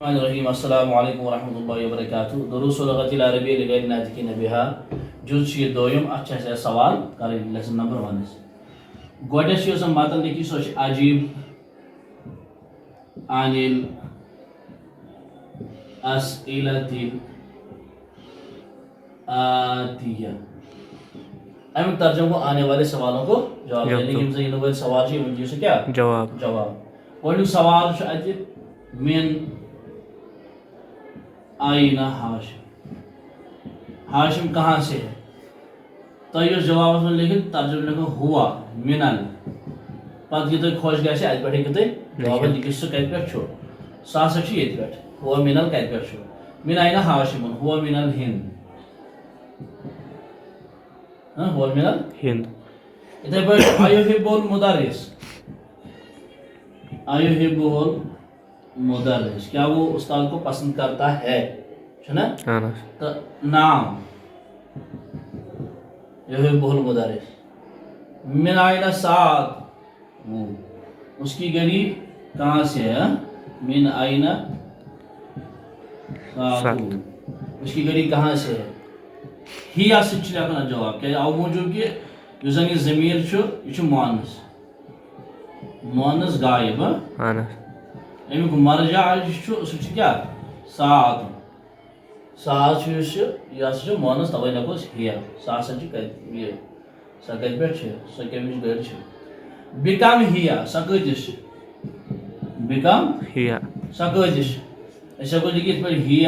الرحمن الرحيم السلام عليكم ورحمة الله وبركاته دروس اللغة العربية لغير الناطقين بها جزء شيء دوم اچھا سوال کریں لیسن نمبر 1 گوڈس یوس ماتن لکھی سوچ عجیب عن الأسئلة الآتية ام ترجمہ کو آنے والے سوالوں کو جواب یعنی کہ یہ والے سوال چھ ان سے کیا جواب گوڈنیک سوال چھ ات من آئین ہاشم ہاشم کہاں سے ہے تو یہ جواب میں لیکن ترجمہ لکھو ہوا منل پتہ یہ تو خوش گژھِ ات پٹھ کہ جواب لکھو سہ کت پہ سہ ہسا چھ یت پہ ہوا منل کت پہ من آئین ہاشم ہوا من الہند ہوا من الہند اتھے پہ ایحب المدرس ایحب مدرس کیا وہ استاد کو پسند کرتا ہے نا تو نام یحب المدرس من آئین سعد وہ اس کی گھڑی کہاں سے ہے من آئین سعد اس کی گھڑی کہاں سے ہے ہی سچ لکھنا جواب کیا او موجود کہ یہ ضمیر یہ مؤنث غائب امیک مرجع سہ کیا سعد سعد یہ ہسا مؤنث توے لکھوس ہی سہ ہسا سہ کت پہ سہ کمچ گھڑ بکم ہی سہ کتس بکم سہ کتس اس ہیکو لکھت پہ ہی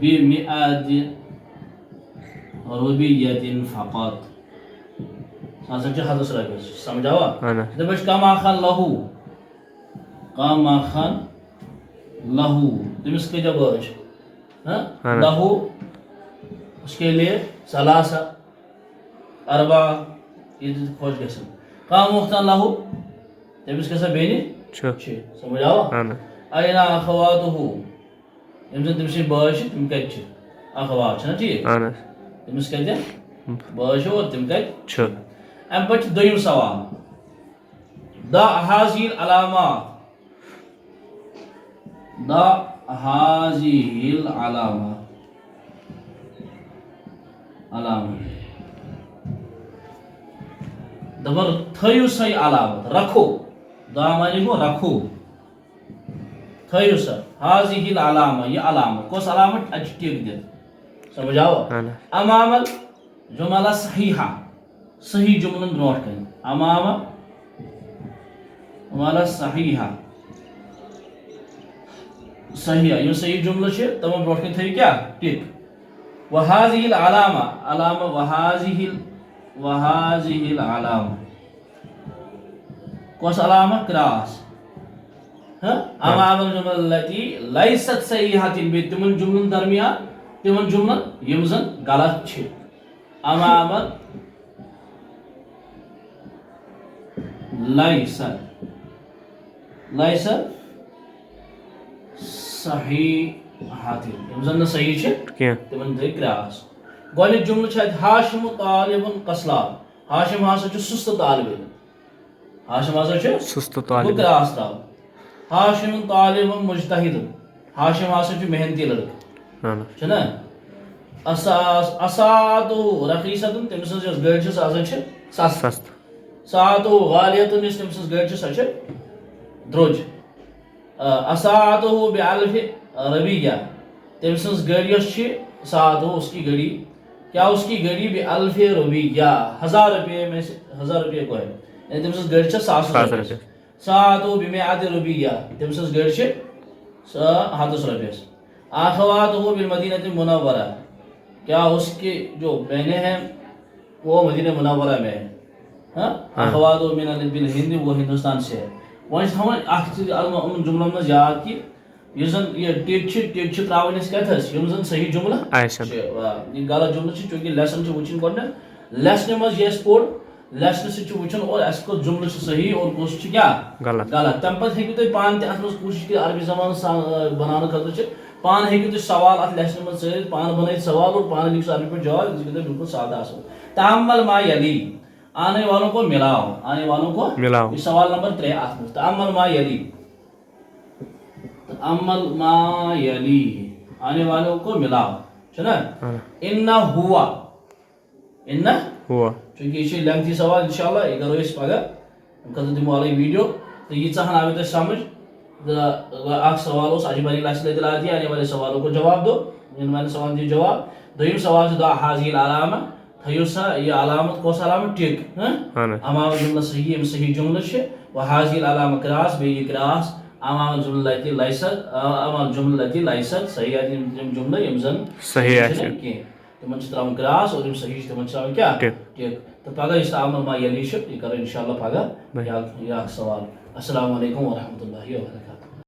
بمئات روبیۃ فقط سہ ہسا ہتس رۄپیس سمجھاوا دپ کم اخن لہو کم اخن لہو تمس کتیا بچ لہو اس کے لیے ثلاثہ اربع یہ خوش گژھن کم اختن لہو تمس کیسا بینی چھ سمجھاوا این اخواتہ یم زن تمس بچ تم کت اخوات چھنا ٹھیک تمس کتیا بچ اور تم کت ام پتہ دویم سوال دا هذه العلامات دا هذه العلامات دبر تھیو سا علامت رکھو دا معنی گو رکھو تھیو سا هذه العلامة یہ علامت کس علامت اچ ٹک دت سمجھاوا امام الجملہ صحیحہ صحیح جملن برونٹ کن امام جملہ صحیحہ صحیح یہ صحیح جملہ چھ تمام برونٹ کن تھیو کیا ٹک وهذه العلامة وهذه العلامة کس علامہ کراس امام الجملة التي ليست صحيحة تمن جملن درمیان تمن جملن یم زن غلط چھ امام لیست صحیحات یم زن صحیح چھ تمن دے کراس گۄڈنیُک جملہ چھ ہاشم طالب کسلان ہاشم ہسا چھ سست طالب علم ہاشم ہسا چھ سست طالب کراس تراو ہاشم طالب مجتہد ہاشم ہسا چھ محنتی لڑکہ چھنا اسعد رخیصۃ تم سن یس گاڑی چھ سہ ہسا چھ سست سعد غالیۃ یس تم سن گاڑی چھ سہ چھ درٛوج اسعد بالف ربیہ تم سن گاڑی یس چھ سعد اس کی گاڑی کیا اس کی گاڑی بالف ربیہ 1000 روپے میں سے 1000 روپے کو ہے یعنی تم سن گاڑی چھ 700 روپے سعد بمئات ربیہ تم سن گاڑی چھ 100 روپے اخواتہ بالمدینہ المنورہ کیا اس کی جو بہنیں ہیں وہ مدینہ منورہ میں ہیں اخوات من بالہند وہ ہندوستان سے ہے وہاں ہم اخ جملہ میں یاد کہ یہ زن یہ ٹک چھ تراون اس کتھس یم زن صحیح جملہ یہ غلط جملہ چھ چونکہ لیسن چھ وچن گۄڈٕ لیسن مز یہ پور لیسن سے چھ وچن اور اس کو جملہ چھ صحیح اور کس چھ کیا غلط تم پتہ ہیکو تُہۍ پان تہ اتھ مز کوشش کہ عربی زبان بنانے خاطر چھ پان ہیکو تُہۍ سوال اتھ لیسن مز ژٲرِتھ پان بنٲیِتھ سوال اور پان لکھو عربی پہ جواب یہ بالکل سادہ آسان تعمل ما یلی آنے والوں کو ملاؤ یہ سوال نمبر 3 تأمل ما یلی عمل ما یلی آنے والوں کو ملاو چھنا اِنَّا ہوا اِنَّا ہوا چونکہ یہ لیٚنٛگتھی سوال انشاءاللہ یہ کرو أسۍ پگہ اَمہِ خٲطرٕ دِمو الگ ویڈیو تو ییٖژاہن آو تۄہہِ سمجھ اکھ سوال اوس اجب علی لاسلے دلاتی آنے والے سوالوں کو جواب دو ان والے سوال دیو جواب دویم سوال سے دعا حاضی العلامہ تھیو سا یہ علامت کس علامت ٹک امام جملہ صحیح ام صحیح جملہ چھ و حاضی العلامہ کراس بی کراس امام جملہ تی لیست امام جملہ تی لیست صحیح یم جملہ یم زن صحیح آسہِ کی تمن چھ تراون کراس اور یم صحیح تمن چھ تراون کیا ٹک تو پگہ اس عمل ما یلی چھ یہ کرو انشاءاللہ پگہ یا سوال السلام علیکم ورحمۃ اللہ وبرکاتہ.